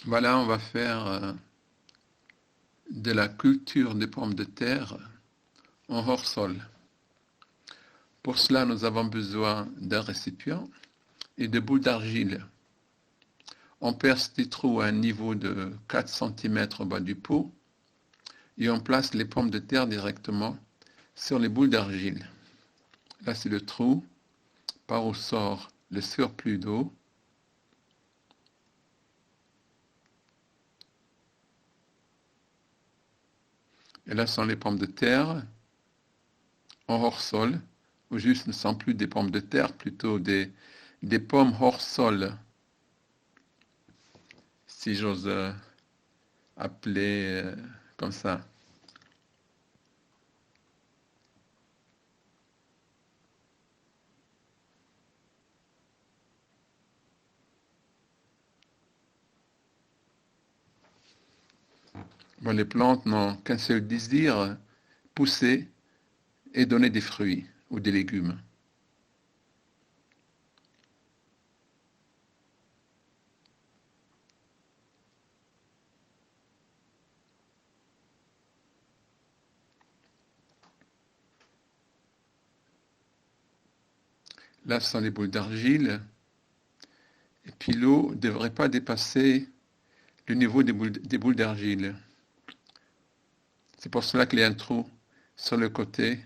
Voilà, on va faire de la culture des pommes de terre en hors-sol. Pour cela, nous avons besoin d'un récipient et de boules d'argile. On perce des trous à un niveau de 4 cm au bas du pot et on place les pommes de terre directement sur les boules d'argile. Là, c'est le trou par où sort le surplus d'eau. Et là sont les pommes de terre en hors-sol, ou juste ne sont plus des pommes de terre, plutôt des pommes hors-sol, si j'ose appeler comme ça. Bon, les plantes n'ont qu'un seul désir, pousser et donner des fruits ou des légumes. Là, ce sont les boules d'argile, et puis l'eau ne devrait pas dépasser le niveau des boules d'argile. C'est pour cela qu'il y a un trou sur le côté,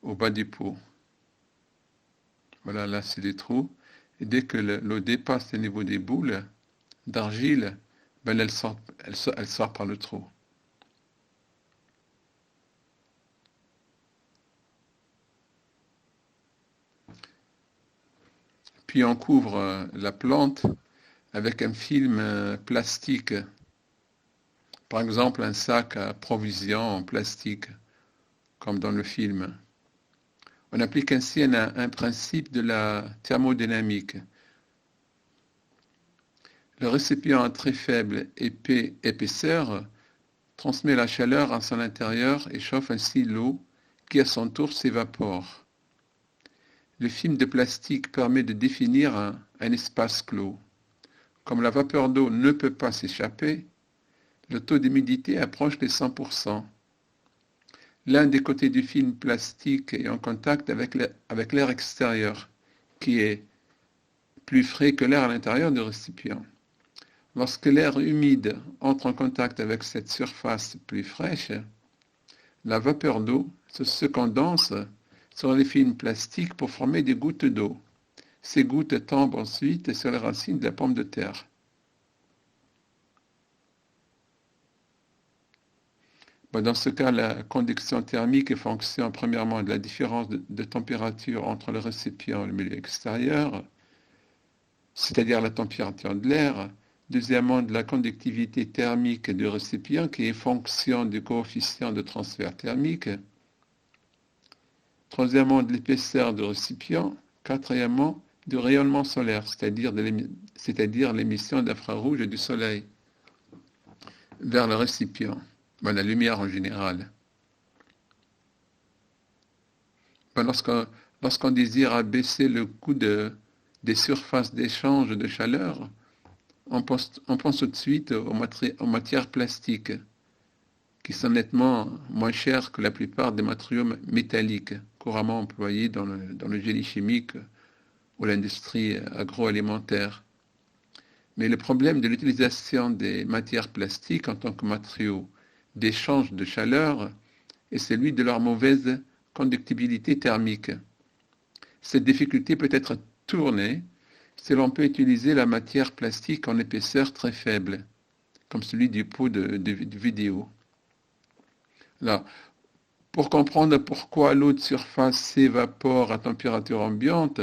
au bas du pot. Voilà, là, c'est des trous. Et dès que l'eau dépasse le niveau des boules d'argile, ben, elle sort par le trou. Puis on couvre la plante avec un film plastique, par exemple un sac à provisions en plastique, comme dans le film. On applique ainsi un principe de la thermodynamique. Le récipient à très faible épaisseur transmet la chaleur à son intérieur et chauffe ainsi l'eau qui à son tour s'évapore. Le film de plastique permet de définir un espace clos. Comme la vapeur d'eau ne peut pas s'échapper, le taux d'humidité approche les 100%. L'un des côtés du film plastique est en contact avec l'air extérieur, qui est plus frais que l'air à l'intérieur du récipient. Lorsque l'air humide entre en contact avec cette surface plus fraîche, la vapeur d'eau se condense sur les films plastiques pour former des gouttes d'eau. Ces gouttes tombent ensuite sur les racines de la pomme de terre. Dans ce cas, la conduction thermique est fonction premièrement de la différence de température entre le récipient et le milieu extérieur, c'est-à-dire la température de l'air. Deuxièmement, de la conductivité thermique du récipient qui est fonction du coefficient de transfert thermique. Troisièmement, de l'épaisseur du récipient. Quatrièmement, du rayonnement solaire, c'est-à-dire l'émission d'infrarouge du soleil vers le récipient. La lumière en général. Lorsqu'on désire abaisser le coût des surfaces d'échange de chaleur, on pense tout de suite aux matières plastiques, qui sont nettement moins chères que la plupart des matériaux métalliques couramment employés dans le génie chimique ou l'industrie agroalimentaire. Mais le problème de l'utilisation des matières plastiques en tant que matériaux d'échange de chaleur est celui de leur mauvaise conductibilité thermique. Cette difficulté peut être tournée si l'on peut utiliser la matière plastique en épaisseur très faible, comme celui du pot de vidéo. Là, pour comprendre pourquoi l'eau de surface s'évapore à température ambiante,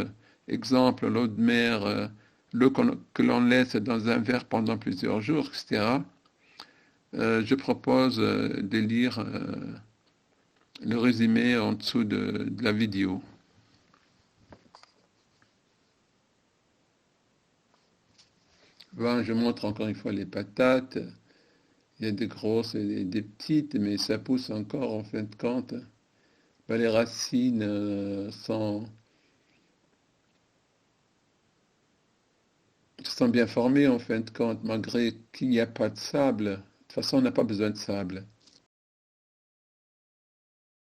exemple l'eau de mer, l'eau que l'on laisse dans un verre pendant plusieurs jours, etc., je propose de lire le résumé en dessous de la vidéo. Bon, je montre encore une fois les patates. Il y a des grosses et des petites, mais ça pousse encore en fin de compte. Les racines se sent bien formé en fin de compte, malgré qu'il n'y a pas de sable. De toute façon, on n'a pas besoin de sable.